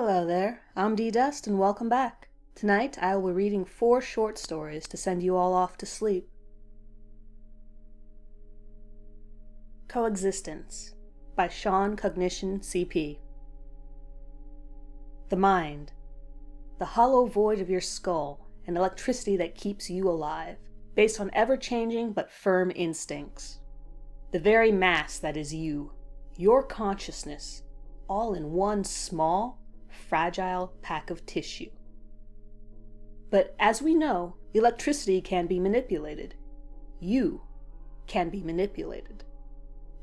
Hello there, I'm D-Dust and welcome back. Tonight I will be reading 4 short stories to send you all off to sleep. Coexistence by Sean Cognition CP. The mind, the hollow void of your skull and electricity that keeps you alive, based on ever-changing but firm instincts. The very mass that is you, your consciousness, all in one small, fragile pack of tissue. But as we know, electricity can be manipulated. You can be manipulated.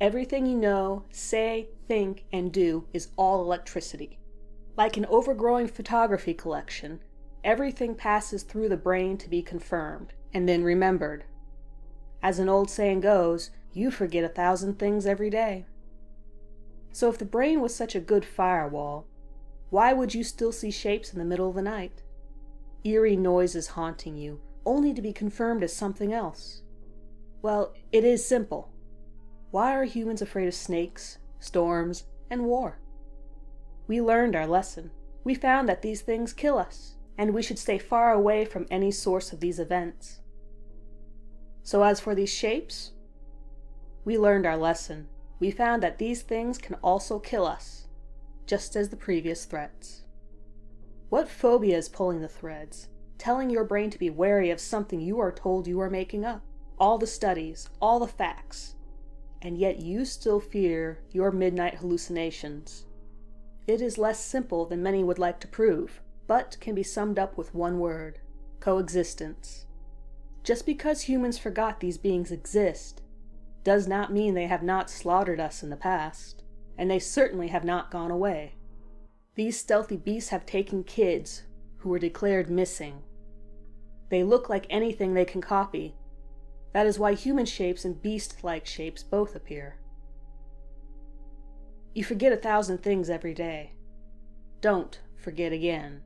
Everything you know, say, think, and do is all electricity. Like an overgrowing photography collection, everything passes through the brain to be confirmed and then remembered. As an old saying goes, you forget 1,000 things every day. So if the brain was such a good firewall, why would you still see shapes in the middle of the night? Eerie noises haunting you, only to be confirmed as something else. Well, it is simple. Why are humans afraid of snakes, storms, and war? We learned our lesson. We found that these things kill us, and we should stay far away from any source of these events. So as for these shapes, we learned our lesson. We found that these things can also kill us, just as the previous threats. What phobia is pulling the threads, telling your brain to be wary of something you are told you are making up? All the studies, all the facts, and yet you still fear your midnight hallucinations. It is less simple than many would like to prove, but can be summed up with one word: coexistence. Just because humans forgot these beings exist, does not mean they have not slaughtered us in the past, and they certainly have not gone away. These stealthy beasts have taken kids who were declared missing. They look like anything they can copy. That is why human shapes and beast-like shapes both appear. You forget 1,000 things every day. Don't forget again.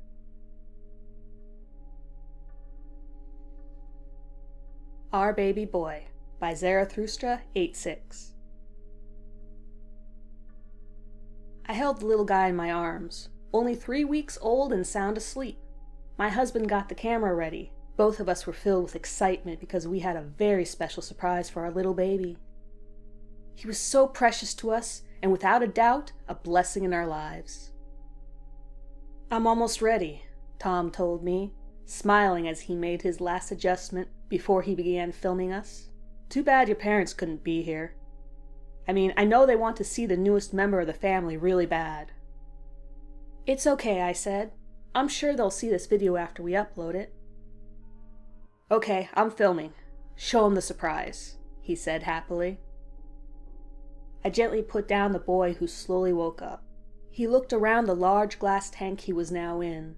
Our Baby Boy by Zarathustra 86. I held the little guy in my arms, only 3 weeks old and sound asleep. My husband got the camera ready. Both of us were filled with excitement because we had a very special surprise for our little baby. He was so precious to us, and without a doubt, a blessing in our lives. "I'm almost ready," Tom told me, smiling as he made his last adjustment before he began filming us. "Too bad your parents couldn't be here. I know they want to see the newest member of the family really bad." "It's okay," I said. "I'm sure they'll see this video after we upload it." "Okay, I'm filming. Show 'em the surprise," he said happily. I gently put down the boy, who slowly woke up. He looked around the large glass tank he was now in.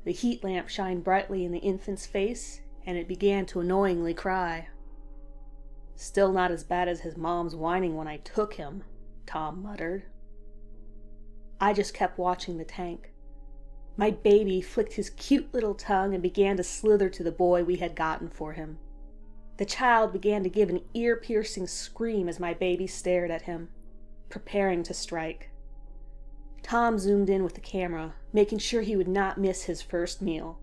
The heat lamp shined brightly in the infant's face, and it began to annoyingly cry. "Still not as bad as his mom's whining when I took him," Tom muttered. I just kept watching the tank. My baby flicked his cute little tongue and began to slither to the boy we had gotten for him. The child began to give an ear-piercing scream as my baby stared at him, preparing to strike. Tom zoomed in with the camera, making sure he would not miss his first meal.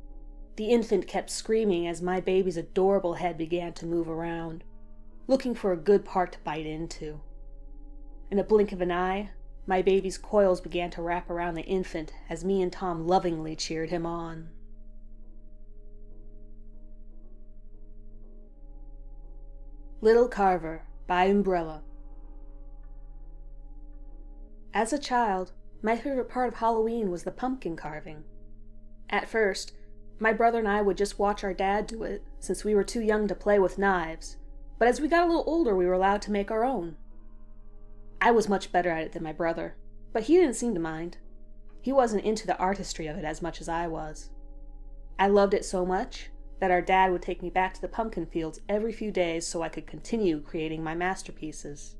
The infant kept screaming as my baby's adorable head began to move around, looking for a good part to bite into. In a blink of an eye, my baby's coils began to wrap around the infant as me and Tom lovingly cheered him on. Little Carver by Umbrella. As a child, my favorite part of Halloween was the pumpkin carving. At first, my brother and I would just watch our dad do it, since we were too young to play with knives, but as we got a little older we were allowed to make our own. I was much better at it than my brother, but he didn't seem to mind. He wasn't into the artistry of it as much as I was. I loved it so much that our dad would take me back to the pumpkin fields every few days so I could continue creating my masterpieces.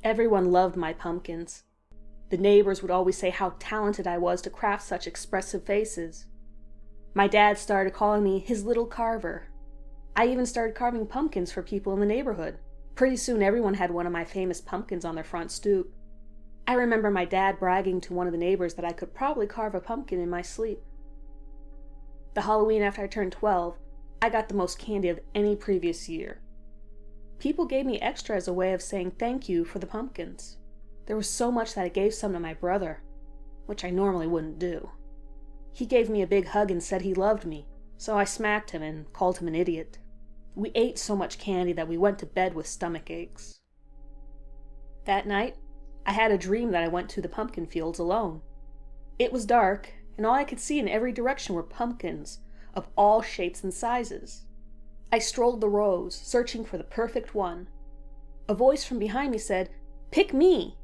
Everyone loved my pumpkins. The neighbors would always say how talented I was to craft such expressive faces. My dad started calling me his little Carver. I even started carving pumpkins for people in the neighborhood. Pretty soon everyone had one of my famous pumpkins on their front stoop. I remember my dad bragging to one of the neighbors that I could probably carve a pumpkin in my sleep. The Halloween after I turned 12, I got the most candy of any previous year. People gave me extra as a way of saying thank you for the pumpkins. There was so much that I gave some to my brother, which I normally wouldn't do. He gave me a big hug and said he loved me, so I smacked him and called him an idiot. We ate so much candy that we went to bed with stomach aches. That night, I had a dream that I went to the pumpkin fields alone. It was dark, and all I could see in every direction were pumpkins of all shapes and sizes. I strolled the rows, searching for the perfect one. A voice from behind me said, "Pick me!"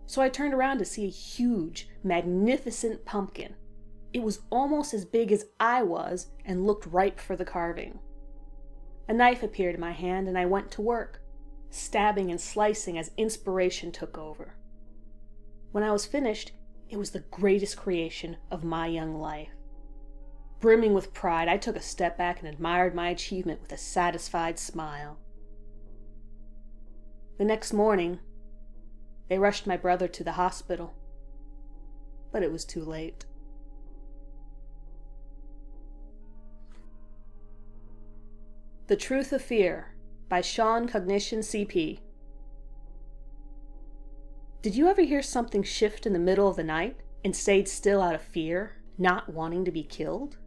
So I turned around to see a huge, magnificent pumpkin. It was almost as big as I was and looked ripe for the carving. A knife appeared in my hand and I went to work, stabbing and slicing as inspiration took over. When I was finished, it was the greatest creation of my young life. Brimming with pride, I took a step back and admired my achievement with a satisfied smile. The next morning, they rushed my brother to the hospital, but it was too late. The Truth of Fear by Sean Cognition CP. Did you ever hear something shift in the middle of the night and stayed still out of fear, not wanting to be killed?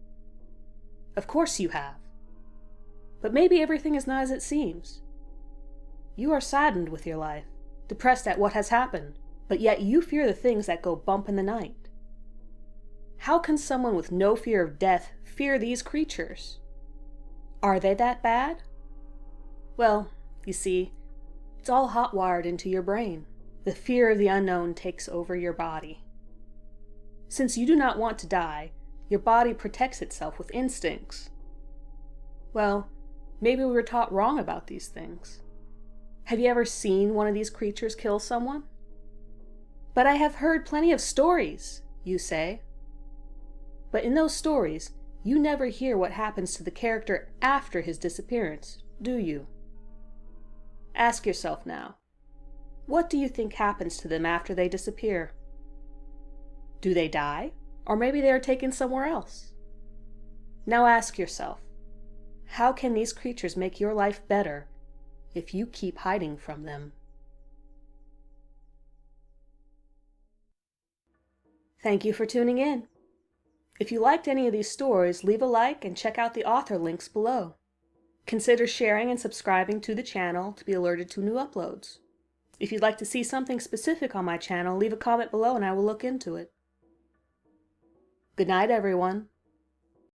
Of course you have. But maybe everything is not as it seems. You are saddened with your life, depressed at what has happened, but yet you fear the things that go bump in the night. How can someone with no fear of death fear these creatures? Are they that bad? Well, you see, it's all hot-wired into your brain. The fear of the unknown takes over your body. Since you do not want to die, your body protects itself with instincts. Well, maybe we were taught wrong about these things. Have you ever seen one of these creatures kill someone? But I have heard plenty of stories, you say. But in those stories, you never hear what happens to the character after his disappearance, do you? Ask yourself now, what do you think happens to them after they disappear? Do they die? Or maybe they are taken somewhere else? Now ask yourself, how can these creatures make your life better if you keep hiding from them? Thank you for tuning in. If you liked any of these stories, leave a like and check out the author links below. Consider sharing and subscribing to the channel to be alerted to new uploads. If you'd like to see something specific on my channel, leave a comment below and I will look into it. Good night, everyone.